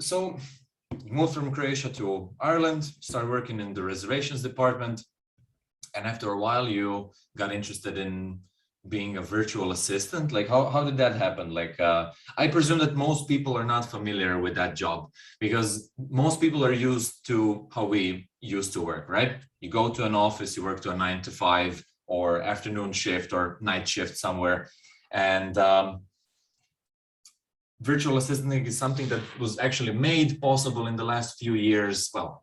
So you moved from Croatia to Ireland, started working in the reservations department, and after a while you got interested in being a virtual assistant. Like how did that happen? Like I presume that most people are not familiar with that job, because most people are used to how we used to work, right? You go to an office, you work to a 9 to 5 or afternoon shift or night shift somewhere, and virtual assisting is something that was actually made possible in the last few years, well,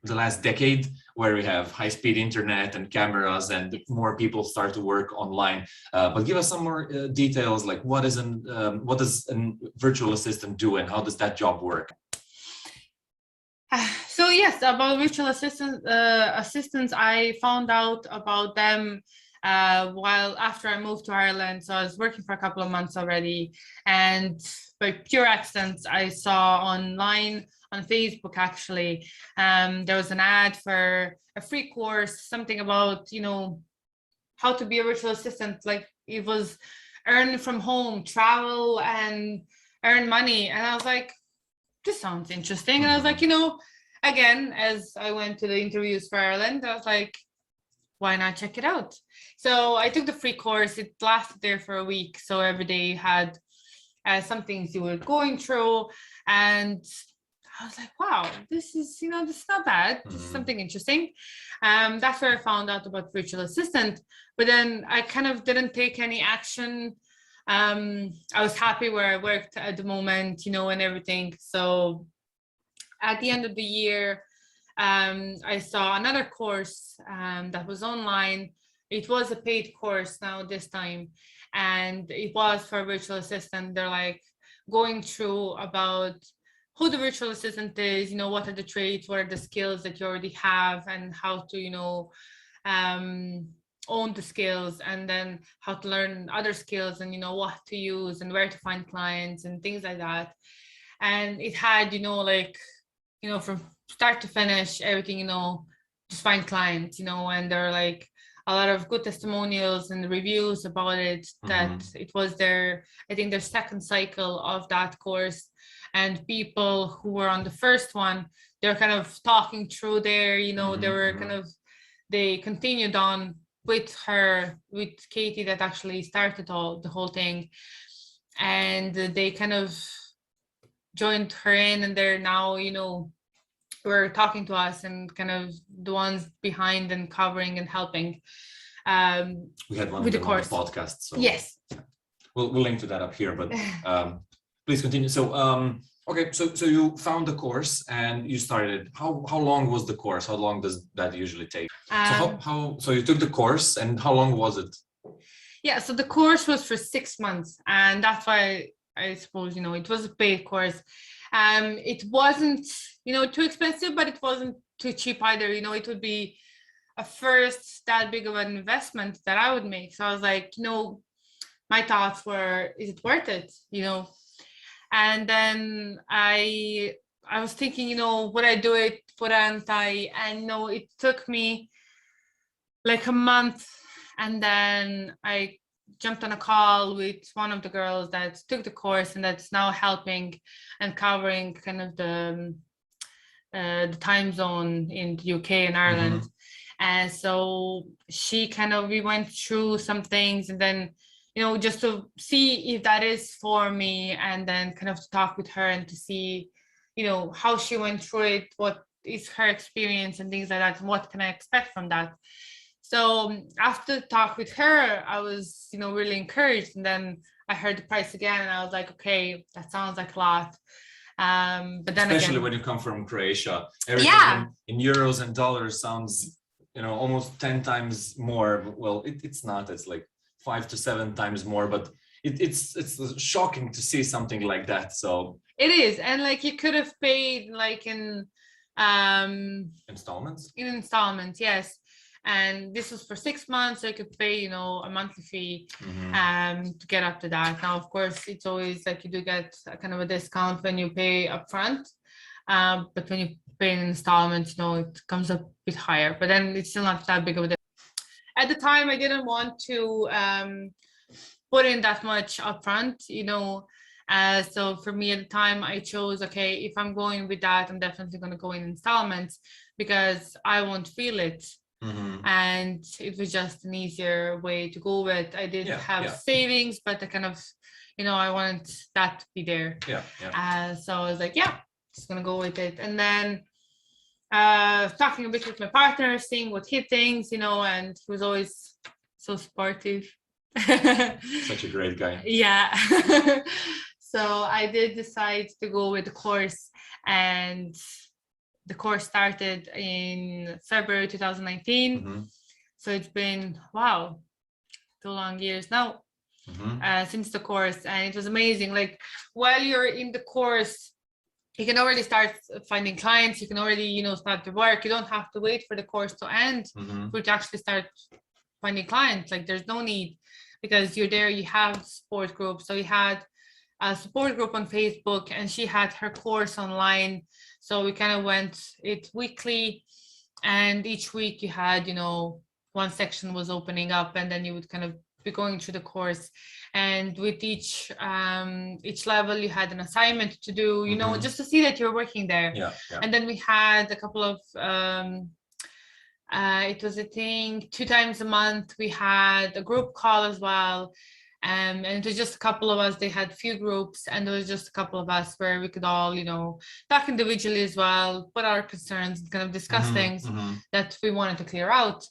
the last decade, where we have high-speed internet and cameras and more people start to work online. But give us some more details, like what does a virtual assistant do and how does that job work? So yes, about virtual assistants, I found out about them while after I moved to Ireland. So I was working for a couple of months already, and by pure accident, I saw online on Facebook actually, there was an ad for a free course, something about, how to be a virtual assistant. Like it was earn from home, travel and earn money. And I was like, this sounds interesting. And I was like, again, as I went to the interviews for Ireland, I was like, why not check it out? So I took the free course. It lasted there for a week. So every day you had some things you were going through. And I was like, wow, this is not bad. This is something interesting. That's where I found out about virtual assistant. But then I kind of didn't take any action. I was happy where I worked at the moment, and everything. So at the end of the year, I saw another course that was online. It was a paid course now this time, and it was for a virtual assistant. They're like going through about who the virtual assistant is, what are the traits, what are the skills that you already have, and how to, own the skills, and then how to learn other skills, and what to use and where to find clients and things like that. And it had, from start to finish, everything, just find clients, and there are like a lot of good testimonials and reviews about it, that it was I think their second cycle of that course. And people who were on the first one, they're kind of talking through there, they were kind of, they continued on with Katie that actually started the whole thing. And they kind of joined her in, and they're now, were talking to us and kind of the ones behind and covering and helping. We had one with of them the course on the podcast. So yes. We'll link to that up here, but please continue. So, okay, so you found the course and you started. How long was the course? How long does that usually take? So you took the course, and how long was it? Yeah, so the course was for 6 months, and that's why I suppose, it was a paid course. It wasn't, too expensive, but it wasn't too cheap either. It would be a first that big of an investment that I would make. So I was like, my thoughts were, is it worth it? And then I was thinking, would I do it? Wouldn't I? And it took me like a month, and then I jumped on a call with one of the girls that took the course and that's now helping and covering kind of the time zone in the UK and Ireland. And so we went through some things, and then just to see if that is for me, and then kind of to talk with her and to see how she went through it, what is her experience and things like that, and what can I expect from that. So after the talk with her, I was really encouraged, and then I heard the price again, and I was like, okay, that sounds like a lot. But then especially again, when you come from Croatia, everything in euros and dollars sounds almost 10 times more. Well, it's not, it's like 5 to 7 times more, but it's shocking to see something like that. So it is. And like you could have paid like in installments, yes. And this was for 6 months, so you could pay a monthly fee to get up to that. Now of course it's always like you do get a kind of a discount when you pay upfront, but when you pay in installments, it comes up a bit higher, but then it's still not that big of a difference. At the time I didn't want to put in that much upfront, So for me at the time, I chose, okay, if I'm going with that, I'm definitely going to go in installments because I won't feel it. And it was just an easier way to go with. I did have savings, but I kind of, I wanted that to be there. So I was like, just going to go with it. And then talking a bit with my partner, seeing what he thinks, and he was always so supportive. Such a great guy. Yeah. So I did decide to go with the course, and the course started in February 2019. So it's been, 2 long years now since the course, and it was amazing. Like while you're in the course, you can already start finding clients. You can already, start the work. You don't have to wait for the course to end for you to actually start finding clients. Like there's no need, because you're there, you have support groups. So we had a support group on Facebook, and she had her course online. So we kind of went it weekly, and each week you had, one section was opening up, and then you would kind of be going through the course. And with each level, you had an assignment to do, just to see that you're working there. And then we had a couple of it was, I think, 2 times a month we had a group call as well, and it was just a couple of us. They had few groups, and there was just a couple of us where we could all talk individually as well, put our concerns and kind of discuss things that we wanted to clear out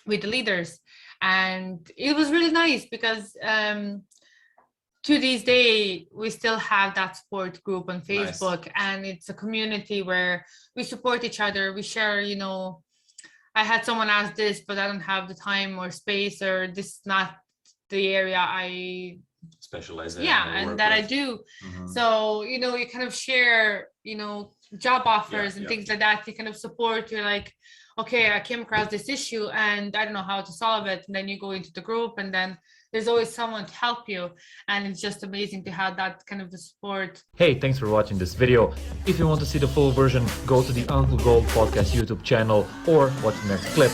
with the leaders. And it was really nice because to this day we still have that support group on Facebook. And it's a community where we support each other. We share, I had someone ask this, but I don't have the time or space, or this is not the area I specialize in. And that with. I do. So, you kind of share, job offers and things like that. You kind of support. You're like, okay, I came across this issue and I don't know how to solve it. And then you go into the group, and then there's always someone to help you. And it's just amazing to have that kind of support. Hey, thanks for watching this video. If you want to see the full version, go to the Uncle Gold Podcast YouTube channel or watch the next clip.